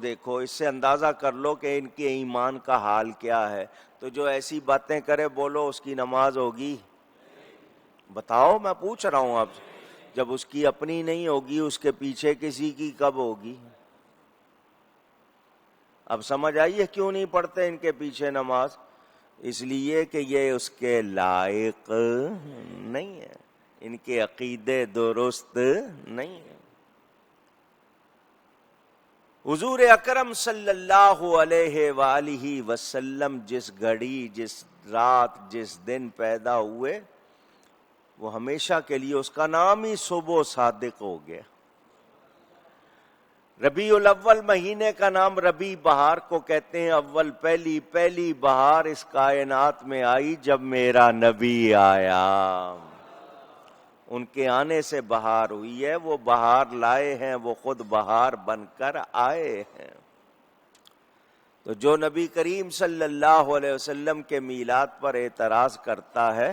دیکھو، اس سے اندازہ کر لو کہ ان کے ایمان کا حال کیا ہے. تو جو ایسی باتیں کرے بولو اس کی نماز ہوگی؟ بتاؤ، میں پوچھ رہا ہوں آپ سے. جب اس کی اپنی نہیں ہوگی اس کے پیچھے کسی کی کب ہوگی؟ اب سمجھ آئیے کیوں نہیں پڑھتے ان کے پیچھے نماز؟ اس لیے کہ یہ اس کے لائق نہیں ہے، ان کے عقیدے درست نہیں ہیں. حضور اکرم صلی اللہ علیہ وآلہ وسلم جس گھڑی، جس رات، جس دن پیدا ہوئے، وہ ہمیشہ کے لیے اس کا نام ہی صبح صادق ہو گیا. ربیع الاول مہینے کا نام ربیع بہار کو کہتے ہیں. اول پہلی بہار اس کائنات میں آئی جب میرا نبی آیا. ان کے آنے سے بہار ہوئی ہے، وہ بہار لائے ہیں، وہ خود بہار بن کر آئے ہیں. تو جو نبی کریم صلی اللہ علیہ وسلم کے میلاد پر اعتراض کرتا ہے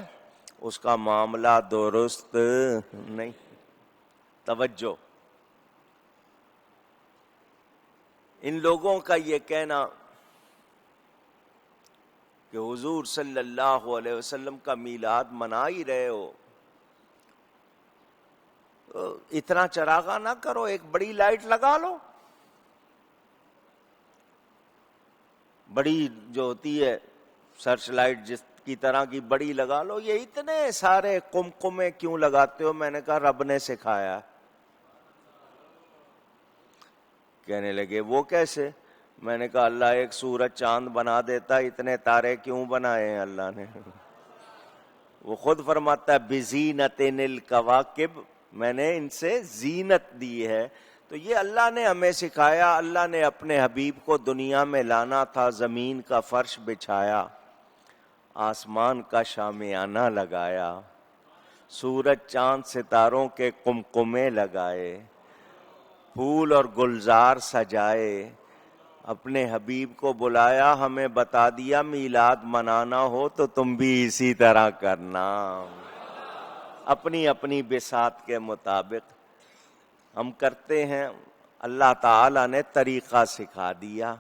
اس کا معاملہ درست نہیں. توجہ، ان لوگوں کا یہ کہنا کہ حضور صلی اللہ علیہ وسلم کا میلاد منا ہی رہے ہو، اتنا چراغا نہ کرو، ایک بڑی لائٹ لگا لو. بڑی جو ہوتی ہے سرچ لائٹ جس کی طرح کی بڑی لگا لو. یہ اتنے سارے قمقمے کیوں لگاتے ہو؟ میں نے کہا رب نے سکھایا. کہنے لگے وہ کیسے؟ میں نے کہا اللہ ایک سورج چاند بنا دیتا، اتنے تارے کیوں بنائے ہیں اللہ نے؟ وہ خود فرماتا ہے بزینت الکواکب، میں نے ان سے زینت دی ہے. تو یہ اللہ نے ہمیں سکھایا. اللہ نے اپنے حبیب کو دنیا میں لانا تھا، زمین کا فرش بچھایا، آسمان کا شامیانہ لگایا، سورج چاند ستاروں کے قمقمے لگائے، پھول اور گلزار سجائے، اپنے حبیب کو بلایا، ہمیں بتا دیا میلاد منانا ہو تو تم بھی اسی طرح کرنا. اپنی اپنی بساط کے مطابق ہم کرتے ہیں. اللہ تعالیٰ نے طریقہ سکھا دیا.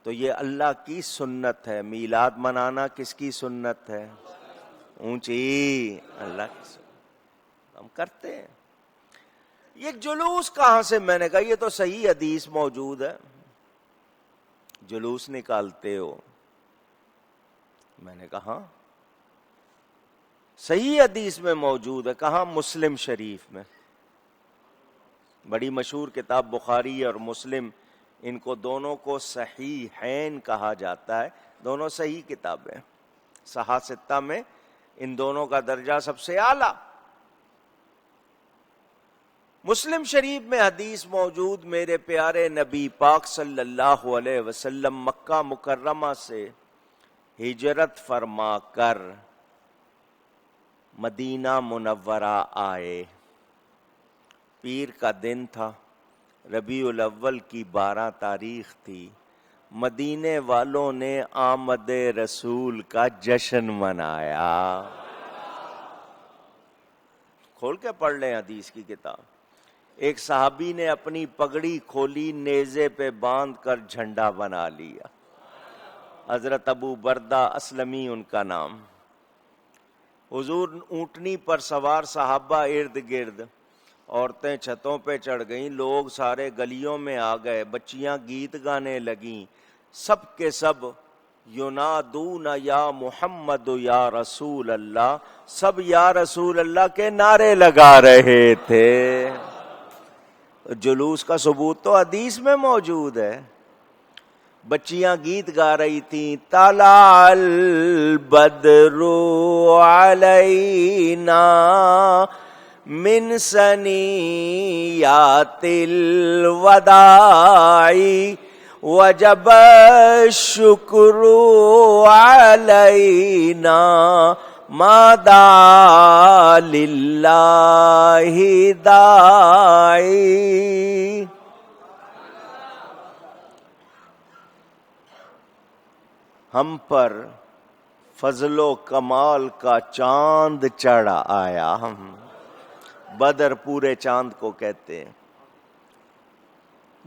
تو یہ اللہ کی سنت ہے. میلاد منانا کس کی سنت ہے؟ اونچی اللہ کی سنت. ہم کرتے ہیں. یہ جلوس کہاں سے؟ میں نے کہا یہ تو صحیح حدیث موجود ہے. جلوس نکالتے ہو؟ میں نے کہا ہاں صحیح حدیث میں موجود ہے. کہاں؟ مسلم شریف میں. بڑی مشہور کتاب بخاری اور مسلم، ان کو دونوں کو صحیحین کہا جاتا ہے. دونوں صحیح کتابیں، صحاح ستہ میں ان دونوں کا درجہ سب سے اعلیٰ. مسلم شریف میں حدیث موجود، میرے پیارے نبی پاک صلی اللہ علیہ وسلم مکہ مکرمہ سے ہجرت فرما کر مدینہ منورہ آئے. پیر کا دن تھا، ربیع الاول کی 12 تاریخ تھی. مدینے والوں نے آمد رسول کا جشن منایا. کھول کے پڑھ لیں حدیث کی کتاب. ایک صحابی نے اپنی پگڑی کھولی، نیزے پہ باندھ کر جھنڈا بنا لیا. حضرت ابو بردہ اسلمی ان کا نام. حضور اونٹنی پر سوار، صحابہ ارد گرد، عورتیں چھتوں پہ چڑھ گئیں، لوگ سارے گلیوں میں آ گئے، بچیاں گیت گانے لگیں. سب کے سب ینادون یا محمد یا رسول اللہ، سب یا رسول اللہ کے نعرے لگا رہے تھے. جلوس کا ثبوت تو حدیث میں موجود ہے. بچیاں گیت گا رہی تھیں، طلع البدر علینا من ثنیات الوداع وجب الشکر علینا ما دعا للہ داعی. ہم پر فضل و کمال کا چاند چڑھ آیا. بدر پورے چاند کو کہتے ہیں.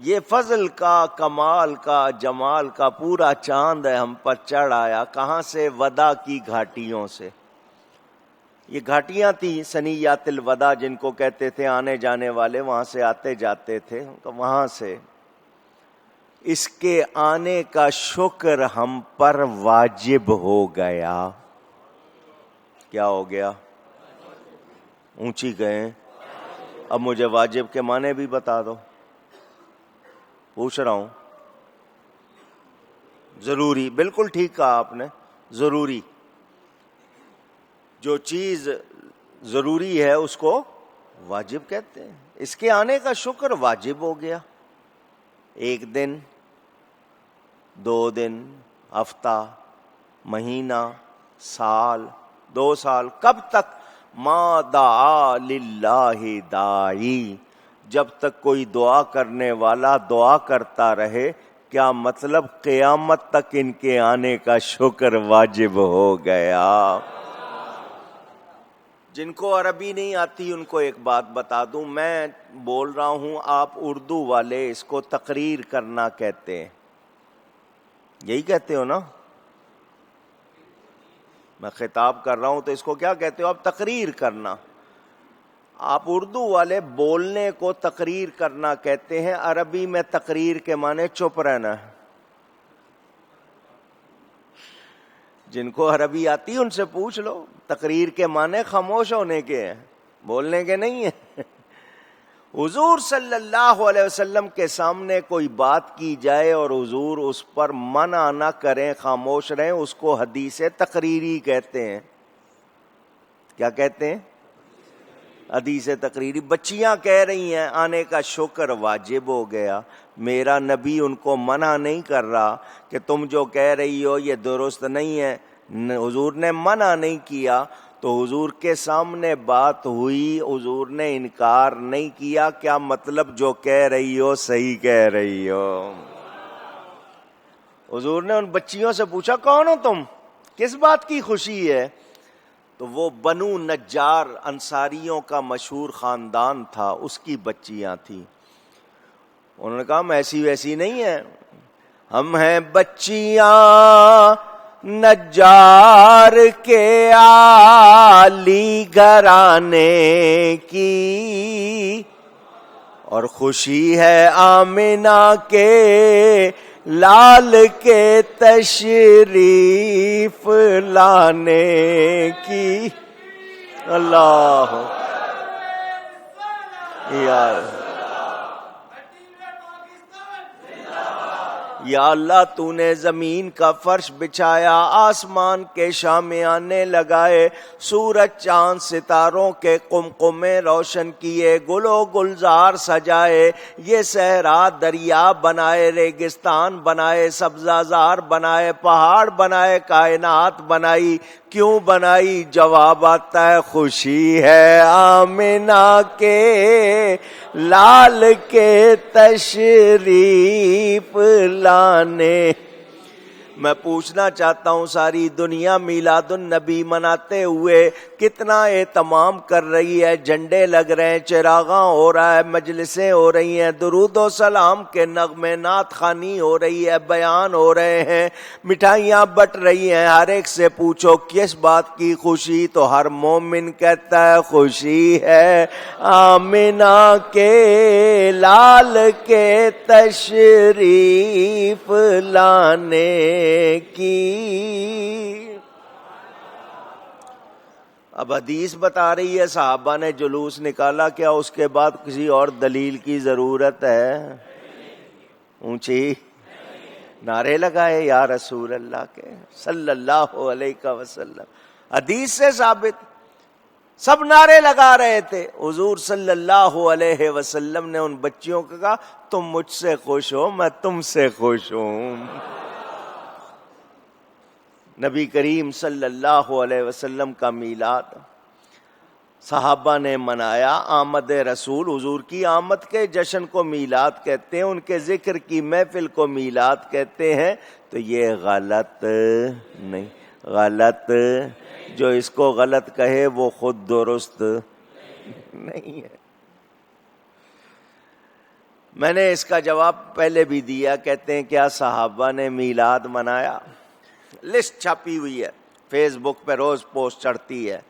یہ فضل کا، کمال کا، جمال کا پورا چاند ہے ہم پر چڑھ آیا. کہاں سے؟ ودا کی گھاٹیوں سے. یہ گھاٹیاں تھیں سنیات الوداع جن کو کہتے تھے، آنے جانے والے وہاں سے آتے جاتے تھے. وہاں سے اس کے آنے کا شکر ہم پر واجب ہو گیا. کیا ہو گیا؟ اونچی گئے. اب مجھے واجب کے معنی بھی بتا دو. پوچھ رہا ہوں. ضروری، بالکل ٹھیک کہا آپ نے. ضروری، جو چیز ضروری ہے اس کو واجب کہتے ہیں. اس کے آنے کا شکر واجب ہو گیا. 1 دن، 2 دن، ہفتہ، مہینہ، سال، 2 سال، کب تک؟ ما دعا للہ داعی، جب تک کوئی دعا کرنے والا دعا کرتا رہے. کیا مطلب؟ قیامت تک ان کے آنے کا شکر واجب ہو گیا. جن کو عربی نہیں آتی ان کو ایک بات بتا دوں. میں بول رہا ہوں، آپ اردو والے اس کو تقریر کرنا کہتے ہیں. یہی کہتے ہو نا؟ میں خطاب کر رہا ہوں تو اس کو کیا کہتے ہو آپ؟ تقریر کرنا. آپ اردو والے بولنے کو تقریر کرنا کہتے ہیں. عربی میں تقریر کے معنی چپ رہنا ہے. جن کو عربی آتی ان سے پوچھ لو. تقریر کے معنی خاموش ہونے کے ہیں، بولنے کے نہیں ہیں. حضور صلی اللہ علیہ وسلم کے سامنے کوئی بات کی جائے اور حضور اس پر منع نہ کریں، خاموش رہیں، اس کو حدیث تقریری کہتے ہیں. کیا کہتے ہیں؟ حدیث تقریری. بچیاں کہہ رہی ہیں آنے کا شکر واجب ہو گیا. میرا نبی ان کو منع نہیں کر رہا کہ تم جو کہہ رہی ہو یہ درست نہیں ہے. حضور نے منع نہیں کیا تو حضور کے سامنے بات ہوئی، حضور نے انکار نہیں کیا. کیا مطلب؟ جو کہہ رہی ہو صحیح کہہ رہی ہو. حضور نے ان بچیوں سے پوچھا کون ہو تم، کس بات کی خوشی ہے؟ تو وہ بنو نجار انصاریوں کا مشہور خاندان تھا، اس کی بچیاں تھیں. انہوں نے کہا ہم ایسی ویسی نہیں ہیں، ہم ہیں بچیاں نجار کے عالی گھرانے کی، اور خوشی ہے آمنہ کے لال کے تشریف لانے کی. اللہ یا اللہ تو نے زمین کا فرش بچھایا، آسمان کے شامیانے لگائے، سورج چاند ستاروں کے قمقمے روشن کیے، گل و گلزار سجائے، یہ صحرا دریا بنائے، ریگستان بنائے، سبزہ زار بنائے، پہاڑ بنائے، کائنات بنائی. کیوں بنائی؟ جواب آتا ہے خوشی ہے آمنہ کے لال کے تشریف لانے. میں پوچھنا چاہتا ہوں ساری دنیا میلاد النبی مناتے ہوئے کتنا اہتمام کر رہی ہے؟ جھنڈے لگ رہے ہیں، چراغاں ہو رہا ہے، مجلسیں ہو رہی ہیں، درود و سلام کے نغمے، نعت خوانی ہو رہی ہے، بیان ہو رہے ہیں، مٹھائیاں بٹ رہی ہیں. ہر ایک سے پوچھو کس بات کی خوشی، تو ہر مومن کہتا ہے خوشی ہے آمنہ کے لال کے تشریف لانے کی. اب حدیث بتا رہی ہے صحابہ نے جلوس نکالا، کیا اس کے بعد کسی اور دلیل کی ضرورت ہے؟ اونچی نعرے لگائے یا رسول اللہ کے صلی اللہ علیہ وسلم. حدیث سے ثابت، سب نعرے لگا رہے تھے. حضور صلی اللہ علیہ وسلم نے ان بچیوں کو کہا تم مجھ سے خوش ہو، میں تم سے خوش ہوں. نبی کریم صلی اللہ علیہ وسلم کا میلاد صحابہ نے منایا. آمد رسول، حضور کی آمد کے جشن کو میلاد کہتے ہیں، ان کے ذکر کی محفل کو میلاد کہتے ہیں. تو یہ غلط نہیں، غلط، جو اس کو غلط کہے وہ خود درست نہیں ہے. میں نے اس کا جواب پہلے بھی دیا. کہتے ہیں کیا صحابہ نے میلاد منایا؟ لسٹ چھپی ہوئی ہے فیس بک پہ، روز پوسٹ چڑھتی ہے.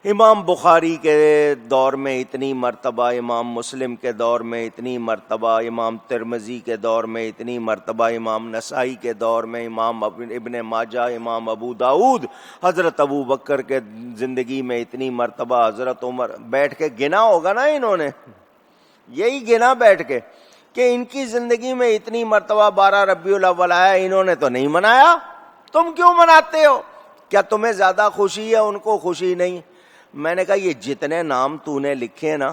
امام بخاری کے دور میں اتنی مرتبہ، امام مسلم کے دور میں اتنی مرتبہ، امام ترمذی کے دور میں اتنی مرتبہ، امام نسائی کے دور میں، امام ابن ماجہ، امام ابو داؤد، حضرت ابو بکر کے زندگی میں اتنی مرتبہ، حضرت عمر. بیٹھ کے گنا ہوگا نا انہوں نے، یہی گنا بیٹھ کے کہ ان کی زندگی میں اتنی مرتبہ 12 ربیع الاول آیا، انہوں نے تو نہیں منایا. تم کیوں مناتے ہو؟ کیا تمہیں زیادہ خوشی ہے، ان کو خوشی نہیں؟ میں نے کہا یہ جتنے نام تو نے لکھے نا،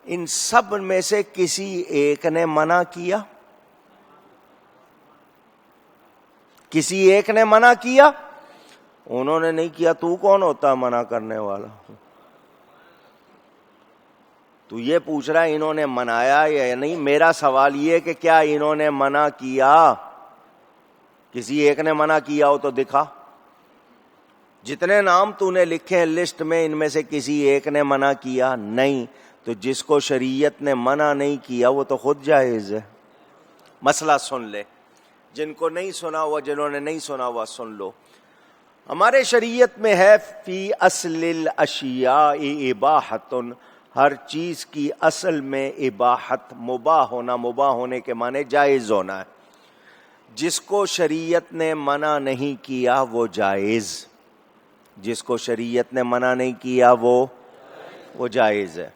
ان سب میں سے کسی ایک نے منع کیا؟ کسی ایک نے منع کیا؟ انہوں نے نہیں کیا. تو کون ہوتا منع کرنے والا؟ تو یہ پوچھ رہا ہے انہوں نے منایا یا نہیں. میرا سوال یہ کہ کیا انہوں نے منع کیا؟ کسی ایک نے منع کیا ہو تو دکھا. جتنے نام تو نے لکھے ہیں لسٹ میں، ان میں سے کسی ایک نے منع کیا نہیں. تو جس کو شریعت نے منع نہیں کیا وہ تو خود جائز ہے. مسئلہ سن لے، جن کو نہیں سنا ہوا، جنہوں نے نہیں سنا ہوا سن لو. ہمارے شریعت میں ہے فی اصل الاشیاء اباحۃ، ہر چیز کی اصل میں اباحت، مباح ہونا، مباح ہونے کے معنی جائز ہونا ہے. جس کو شریعت نے منع نہیں کیا وہ جائز، جس کو شریعت نے منع نہیں کیا وہ جائز ہے.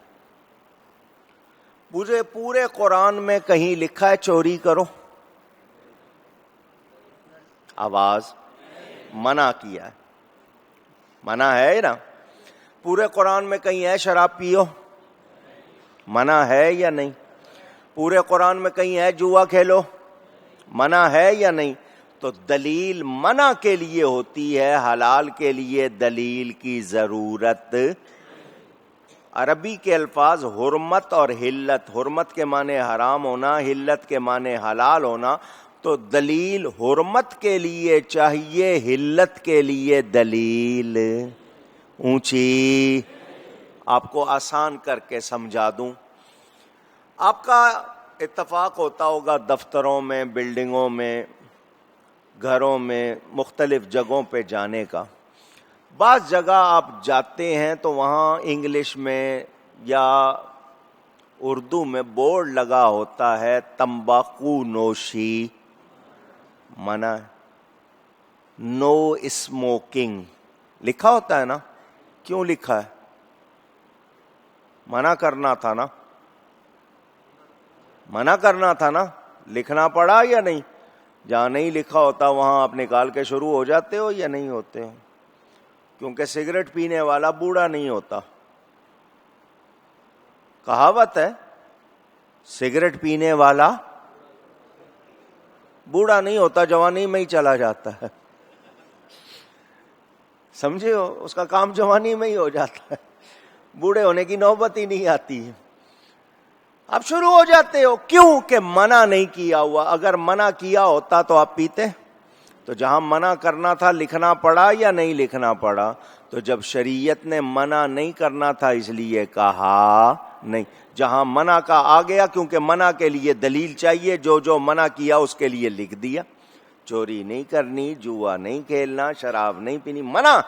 پورے قرآن میں کہیں لکھا ہے چوری کرو؟ آواز منع کیا ہے، منع ہے نا. پورے قرآن میں کہیں ہے شراب پیو؟ منع ہے یا نہیں؟ پورے قرآن میں کہیں ہے جوا کھیلو؟ منع ہے یا نہیں؟ تو دلیل منع کے لیے ہوتی ہے، حلال کے لیے دلیل کی ضرورت. عربی کے الفاظ حرمت اور حلت، حرمت کے معنی حرام ہونا، حلت کے معنی حلال ہونا. تو دلیل حرمت کے لیے چاہیے، حلت کے لیے دلیل اونچی. آپ کو آسان کر کے سمجھا دوں. آپ کا اتفاق ہوتا ہوگا دفتروں میں، بلڈنگوں میں، گھروں میں، مختلف جگہوں پہ جانے کا. بعض جگہ آپ جاتے ہیں تو وہاں انگلش میں یا اردو میں بورڈ لگا ہوتا ہے تمباکو نوشی منع، نو اسموکنگ لکھا ہوتا ہے نا. کیوں لکھا ہے؟ منع کرنا تھا نا، منع کرنا تھا نا. لکھنا پڑا یا نہیں؟ جہاں نہیں لکھا ہوتا وہاں آپ نکال کے شروع ہو جاتے ہو یا نہیں ہوتے ہو؟ کیونکہ سگریٹ پینے والا بوڑھا نہیں ہوتا. کہاوت ہے سگریٹ پینے والا بوڑھا نہیں ہوتا، جوانی میں ہی چلا جاتا ہے. سمجھے ہو؟ اس کا کام جوانی میں ہی ہو جاتا ہے، بوڑھے ہونے کی نوبت ہی نہیں آتی ہے. آپ شروع ہو جاتے ہو. کیوں؟ کہ منع نہیں کیا ہوا. اگر منع کیا ہوتا تو آپ پیتے. تو جہاں منع کرنا تھا لکھنا پڑا یا نہیں لکھنا پڑا؟ تو جب شریعت نے منع نہیں کرنا تھا اس لیے کہا نہیں. جہاں منع کا آ گیا، کیونکہ منع کے لیے دلیل چاہیے، جو جو منع کیا اس کے لیے لکھ دیا. چوری نہیں کرنی، جوا نہیں کھیلنا، شراب نہیں پینی، منع.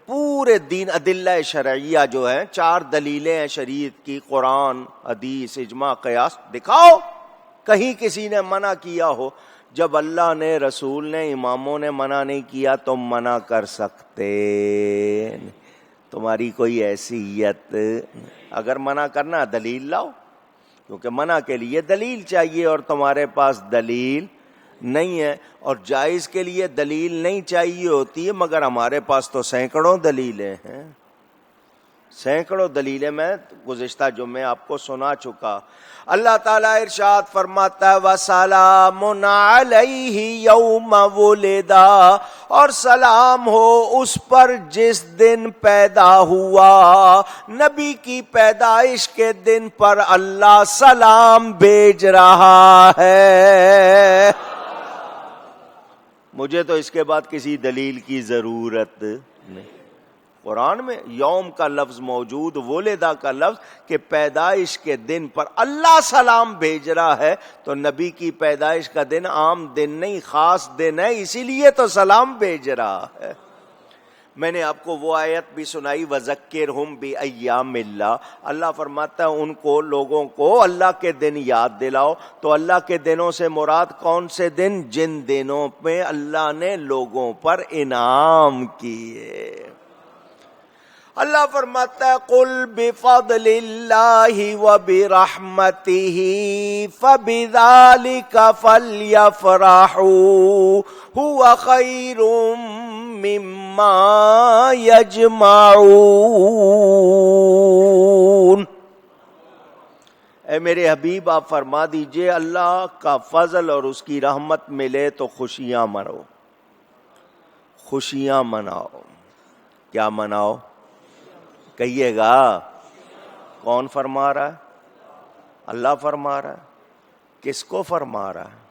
پورے دین ادلہ شرعیہ جو ہیں، 4 دلیلیں ہیں شریعت کی، قرآن، حدیث، اجماع، قیاس. دکھاؤ کہیں کسی نے منع کیا ہو. جب اللہ نے، رسول نے، اماموں نے منع نہیں کیا تم منع کر سکتے؟ تمہاری کوئی حیثیت؟ اگر منع کرنا دلیل لاؤ، کیونکہ منع کے لیے دلیل چاہیے اور تمہارے پاس دلیل نہیں ہے. اور جائز کے لیے دلیل نہیں چاہیے ہوتی ہے، مگر ہمارے پاس تو سینکڑوں دلیلیں ہیں، سینکڑوں دلیلیں. میں گزشتہ جمعے آپ کو سنا چکا. اللہ تعالیٰ ارشاد فرماتا ہے وَسَلَامٌ عَلَيْهِ يَوْمَ وُلِدَ، اور سلام ہو اس پر جس دن پیدا ہوا. نبی کی پیدائش کے دن پر اللہ سلام بھیج رہا ہے. مجھے تو اس کے بعد کسی دلیل کی ضرورت نہیں. قرآن میں یوم کا لفظ موجود، ولدہ کا لفظ کہ پیدائش کے دن پر اللہ سلام بھیج رہا ہے، تو نبی کی پیدائش کا دن عام دن نہیں، خاص دن ہے، اسی لیے تو سلام بھیج رہا ہے۔ میں نے آپ کو وہ آیت بھی سنائی، وَذَكِّرْهُمْ بِأَيَّامِ اللَّهِ، اللہ فرماتا ہے ان کو، لوگوں کو اللہ کے دن یاد دلاؤ۔ تو اللہ کے دنوں سے مراد کون سے دن؟ جن دنوں میں اللہ نے لوگوں پر انعام کیے۔ اللہ فرماتا ہے قُلْ بِفَضْلِ اللَّهِ وَبِرَحْمَتِهِ فَبِذَلِكَ فَلْيَفْرَحُوا هُوَ خَيْرٌ مِّمَّا يَجْمَعُونَ۔ اے میرے حبیب آپ فرما دیجئے اللہ کا فضل اور اس کی رحمت ملے تو خوشیاں مناؤ، خوشیاں مناؤ۔ کیا مناؤ؟ کہیے گا، کون فرما رہا ہے؟ اللہ فرما رہا ہے۔ کس کو فرما رہا ہے؟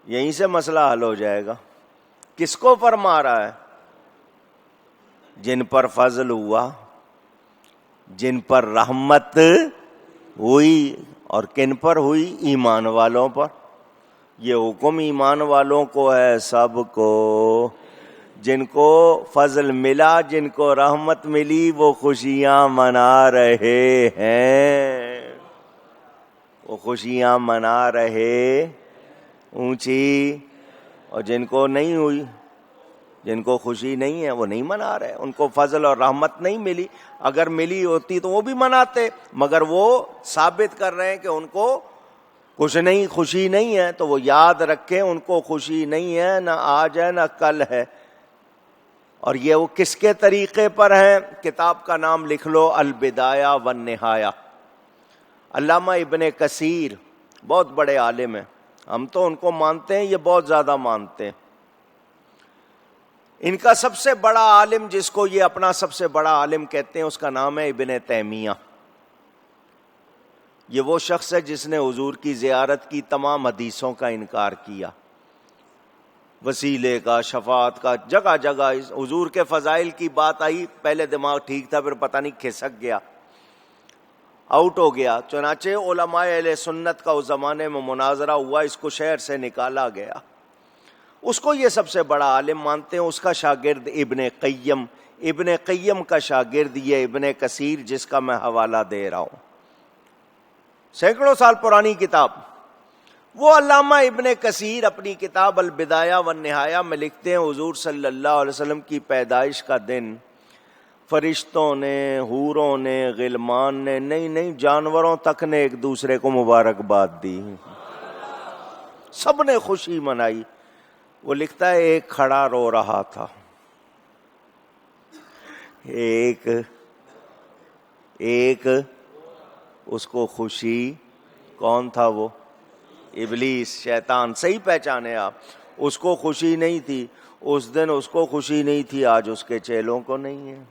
یہیں سے مسئلہ حل ہو جائے گا۔ کس کو فرما رہا ہے؟ جن پر فضل ہوا، جن پر رحمت ہوئی، اور کن پر ہوئی؟ ایمان والوں پر۔ یہ حکم ایمان والوں کو ہے، سب کو۔ جن کو فضل ملا، جن کو رحمت ملی، وہ خوشیاں منا رہے ہیں، وہ خوشیاں منا رہے اونچی۔ اور جن کو نہیں ہوئی، جن کو خوشی نہیں ہے، وہ نہیں منا رہے، ان کو فضل اور رحمت نہیں ملی۔ اگر ملی ہوتی تو وہ بھی مناتے، مگر وہ ثابت کر رہے ہیں کہ ان کو کچھ نہیں، خوشی نہیں ہے۔ تو وہ یاد رکھیں ان کو خوشی نہیں ہے، نہ آج ہے نہ کل ہے۔ اور یہ وہ کس کے طریقے پر ہیں؟ کتاب کا نام لکھ لو، البدایہ والنہایہ۔ علامہ ابن کثیر بہت بڑے عالم ہیں، ہم تو ان کو مانتے ہیں، یہ بہت زیادہ مانتے ہیں۔ ان کا سب سے بڑا عالم، جس کو یہ اپنا سب سے بڑا عالم کہتے ہیں، اس کا نام ہے ابن تیمیہ۔ یہ وہ شخص ہے جس نے حضور کی زیارت کی تمام حدیثوں کا انکار کیا، وسیلے کا، شفاعت کا، جگہ جگہ حضور کے فضائل کی بات آئی، پہلے دماغ ٹھیک تھا، پھر پتہ نہیں کھسک گیا، آؤٹ ہو گیا۔ چنانچہ علماء اہل سنت کا اس زمانے میں مناظرہ ہوا، اس کو شہر سے نکالا گیا۔ اس کو یہ سب سے بڑا عالم مانتے ہیں۔ اس کا شاگرد ابن قیم، ابن قیم کا شاگرد یہ ابن کثیر، جس کا میں حوالہ دے رہا ہوں، سینکڑوں سال پرانی کتاب۔ وہ علامہ ابن کثیر اپنی کتاب البدایہ والنہایہ میں لکھتے ہیں، حضور صلی اللہ علیہ وسلم کی پیدائش کا دن فرشتوں نے، حوروں نے، غلمان نے، نہیں جانوروں تک نے ایک دوسرے کو مبارکباد دی، سب نے خوشی منائی۔ وہ لکھتا ہے ایک کھڑا رو رہا تھا، ایک اس کو خوشی، کون تھا وہ؟ ابلیس، شیطان، صحیح پہچانے آپ۔ اس کو خوشی نہیں تھی اس دن، اس کو خوشی نہیں تھی، آج اس کے چیلوں کو نہیں ہے۔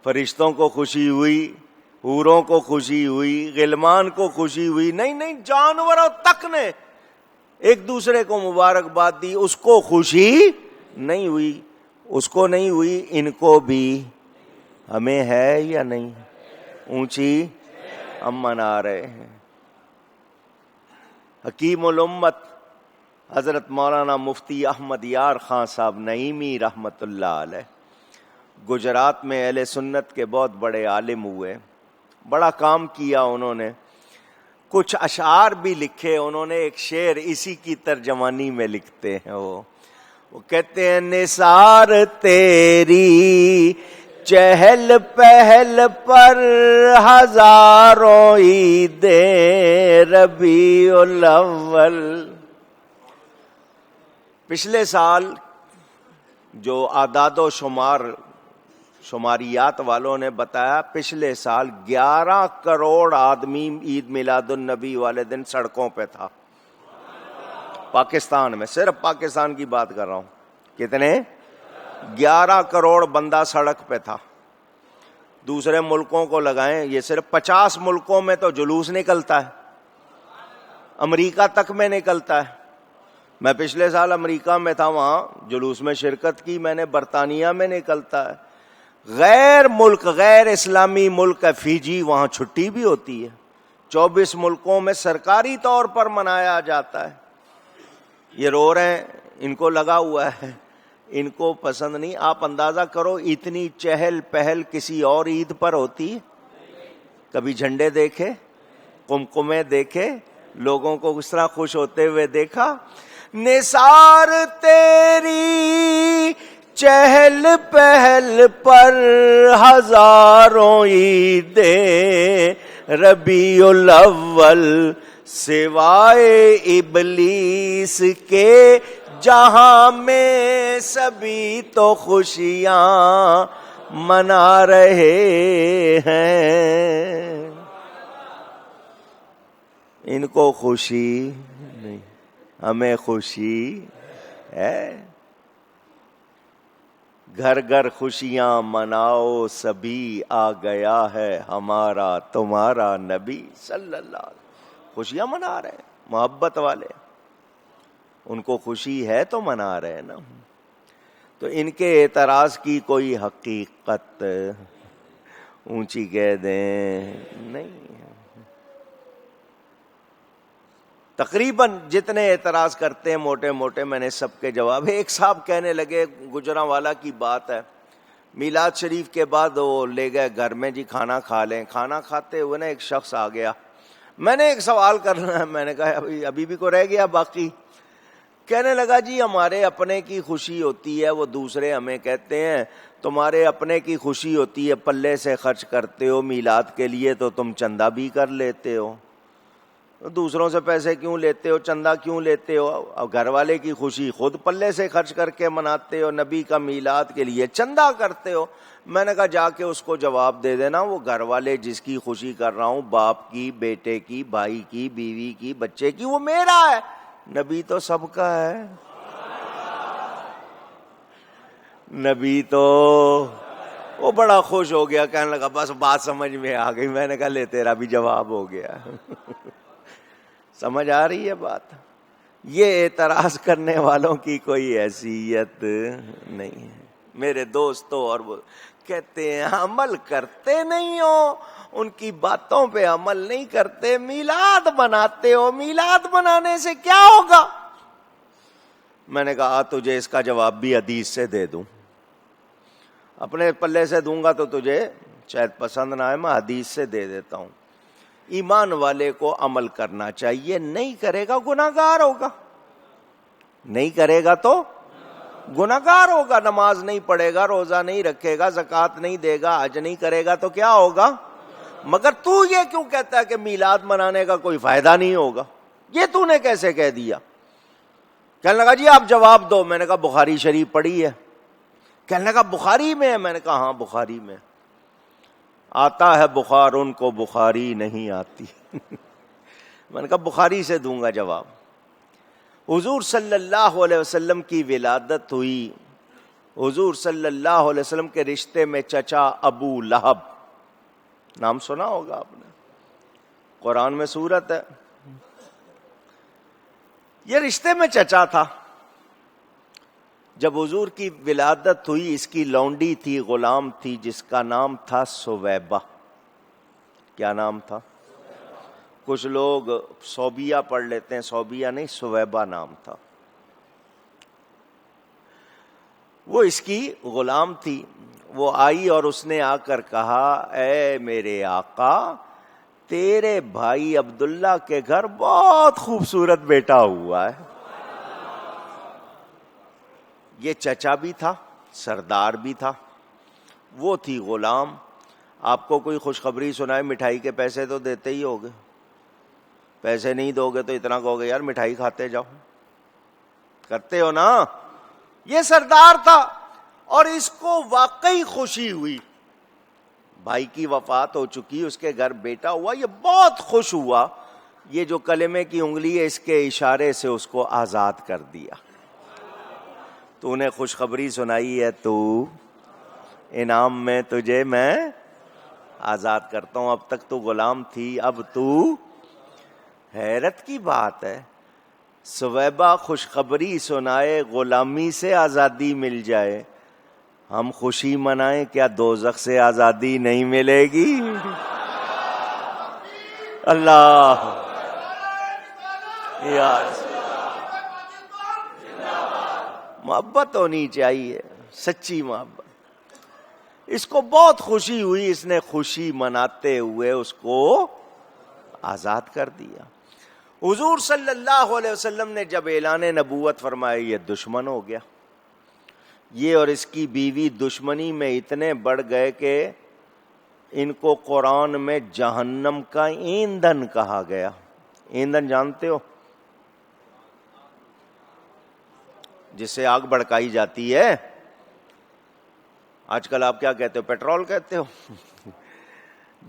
فرشتوں کو خوشی ہوئی، حوروں کو خوشی ہوئی، غلمان کو خوشی ہوئی، نہیں جانوروں تک نے ایک دوسرے کو مبارکباد دی، اس کو خوشی نہیں ہوئی، اس کو نہیں ہوئی، ان کو بھی۔ ہمیں ہے یا نہیں؟ اونچی ہم منا رہے ہیں۔ حکیم الامت حضرت مولانا مفتی احمد یار خان صاحب نعیمی رحمت اللہ علیہ، گجرات میں اہل سنت کے بہت بڑے عالم ہوئے، بڑا کام کیا انہوں نے، کچھ اشعار بھی لکھے انہوں نے۔ ایک شعر اسی کی ترجمانی میں لکھتے ہیں، وہ کہتے ہیں، نثار تیری چہل پہل پر ہزاروں عیدیں ربیع الاول۔ پچھلے سال جو اعداد و شماریات والوں نے بتایا، پچھلے سال 11 کروڑ آدمی عید میلاد النبی والے دن سڑکوں پہ تھا، پاکستان میں، صرف پاکستان کی بات کر رہا ہوں۔ کتنے؟ 11 کروڑ بندہ سڑک پہ تھا۔ دوسرے ملکوں کو لگائیں، یہ صرف 50 ملکوں میں تو جلوس نکلتا ہے، امریکہ تک میں نکلتا ہے، میں پچھلے سال امریکہ میں تھا، وہاں جلوس میں شرکت کی میں نے، برطانیہ میں نکلتا ہے، غیر ملک، غیر اسلامی ملک ہے فیجی، وہاں چھٹی بھی ہوتی ہے، 24 ملکوں میں سرکاری طور پر منایا جاتا ہے۔ یہ رو رہے ہیں، ان کو لگا ہوا ہے، ان کو پسند نہیں۔ آپ اندازہ کرو اتنی چہل پہل کسی اور عید پر ہوتی؟ کبھی جھنڈے دیکھے، قمقمے دیکھے، لوگوں کو اس طرح خوش ہوتے ہوئے دیکھا؟ نثار تیری چہل پہل پر ہزاروں عیدیں، ربیع الاول سوائے ابلیس کے جہاں میں سبھی تو خوشیاں منا رہے ہیں۔ ان کو خوشی نہیں، ہمیں خوشی ہے۔ گھر گھر خوشیاں مناؤ سبھی، آ گیا ہے ہمارا تمہارا نبی صلی اللہ علیہ وسلم۔ خوشیاں منا رہے ہیں محبت والے، ان کو خوشی ہے تو منا رہے ہیں نا۔ تو ان کے اعتراض کی کوئی حقیقت اونچی کہہ دیں نہیں۔ تقریباً جتنے اعتراض کرتے ہیں موٹے موٹے، میں نے سب کے جواب۔ ایک صاحب کہنے لگے، گجرانوالا کی بات ہے، میلاد شریف کے بعد وہ لے گئے گھر میں، جی کھانا کھا لیں۔ کھانا کھاتے ہوئے نا ایک شخص آ گیا، میں نے ایک سوال کرنا ہے، میں نے کہا ابھی بھی کو رہ گیا باقی؟ کہنے لگا جی ہمارے اپنے کی خوشی ہوتی ہے، وہ دوسرے ہمیں کہتے ہیں تمہارے اپنے کی خوشی ہوتی ہے، پلے سے خرچ کرتے ہو میلاد کے لیے تو تم چندہ بھی کر لیتے ہو، دوسروں سے پیسے کیوں لیتے ہو، چندہ کیوں لیتے ہو؟ اب گھر والے کی خوشی خود پلے سے خرچ کر کے مناتے ہو، نبی کا میلاد کے لیے چندہ کرتے ہو۔ میں نے کہا جا کے اس کو جواب دے دینا، وہ گھر والے جس کی خوشی کر رہا ہوں، باپ کی، بیٹے کی، بھائی کی، بیوی کی، بچے کی، وہ میرا ہے، نبی تو سب کا ہے۔ نبی تو وہ بڑا خوش ہو گیا، کہنے لگا بس بات سمجھ میں آ گئی۔ میں نے کہا لے تیرا بھی جواب ہو گیا۔ سمجھ آ رہی ہے بات؟ یہ اعتراض کرنے والوں کی کوئی حیثیت نہیں ہے میرے دوستوں، اور وہ کہتے ہیں عمل کرتے نہیں ہو، ان کی باتوں پہ عمل نہیں کرتے، میلاد مناتے ہو، میلاد منانے سے کیا ہوگا؟ میں نے کہا تجھے اس کا جواب بھی حدیث سے دے دوں، اپنے پلے سے دوں گا تو تجھے شاید پسند نہ آئے، میں حدیث سے دے دیتا ہوں۔ ایمان والے کو عمل کرنا چاہیے، نہیں کرے گا گناہگار ہوگا، نہیں کرے گا تو گناہگار ہوگا، نماز نہیں پڑھے گا، روزہ نہیں رکھے گا، زکوٰۃ نہیں دے گا، حج نہیں کرے گا تو کیا ہوگا؟ مگر تو یہ کیوں کہتا ہے کہ میلاد منانے کا کوئی فائدہ نہیں ہوگا؟ یہ تو نے کیسے کہہ دیا؟ کہنے لگا جی آپ جواب دو۔ میں نے کہا بخاری شریف پڑھی ہے؟ کہنے لگا بخاری میں ہے؟ میں نے کہا ہاں بخاری میں آتا ہے بخار، ان کو بخاری نہیں آتی۔ میں نے کہا بخاری سے دوں گا جواب۔ حضور صلی اللہ علیہ وسلم کی ولادت ہوئی، حضور صلی اللہ علیہ وسلم کے رشتے میں چچا ابو لہب، نام سنا ہوگا آپ نے، قرآن میں سورت ہے، یہ رشتے میں چچا تھا۔ جب حضور کی ولادت ہوئی، اس کی لونڈی تھی، غلام تھی، جس کا نام تھا سویبہ۔ کیا نام تھا؟ کچھ لوگ صوبیہ پڑھ لیتے ہیں، صوبیہ نہیں، سویبہ نام تھا۔ وہ اس کی غلام تھی۔ وہ آئی اور اس نے آ کر کہا اے میرے آقا، تیرے بھائی عبداللہ کے گھر بہت خوبصورت بیٹا ہوا ہے۔ یہ چچا بھی تھا، سردار بھی تھا، وہ تھی غلام۔ آپ کو کوئی خوشخبری سنائے، مٹھائی کے پیسے تو دیتے ہی ہوگے، پیسے نہیں دو گے تو اتنا کہو گے یار مٹھائی کھاتے جاؤ، کرتے ہو نا؟ یہ سردار تھا اور اس کو واقعی خوشی ہوئی، بھائی کی وفات ہو چکی، اس کے گھر بیٹا ہوا، یہ بہت خوش ہوا۔ یہ جو کلمے کی انگلی ہے، اس کے اشارے سے اس کو آزاد کر دیا۔ تو نے خوشخبری سنائی ہے، تو انعام میں تجھے میں آزاد کرتا ہوں، اب تک تو غلام تھی، اب تو، حیرت کی بات ہے، صویبہ خوشخبری سنائے غلامی سے آزادی مل جائے، ہم خوشی منائیں کیا دوزخ سے آزادی نہیں ملے گی؟ اللہ یار، محبت ہونی چاہیے، سچی محبت۔ اس کو بہت خوشی ہوئی، اس نے خوشی مناتے ہوئے اس کو آزاد کر دیا۔ حضور صلی اللہ علیہ وسلم نے جب اعلان نبوت فرمایا، یہ دشمن ہو گیا، یہ اور اس کی بیوی دشمنی میں اتنے بڑھ گئے کہ ان کو قرآن میں جہنم کا ایندھن کہا گیا۔ ایندھن جانتے ہو؟ جس سے آگ بھڑکائی جاتی ہے۔ آج کل آپ کیا کہتے ہو؟ پیٹرول کہتے ہو۔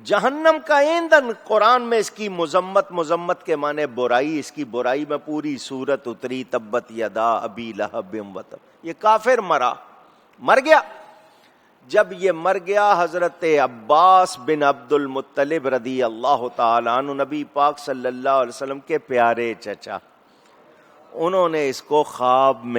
جہنم کا ایندھن، قرآن میں اس کی مذمت کے معنی برائی، اس کی برائی میں پوری سورت اتری، تبت یدا ابی لہب وتب۔ یہ کافر مر گیا۔ جب یہ مر گیا، حضرت عباس بن عبد المطلب رضی اللہ تعالیٰ عنہ، نبی پاک صلی اللہ علیہ وسلم کے پیارے چچا، انہوں نے اس کو خواب میں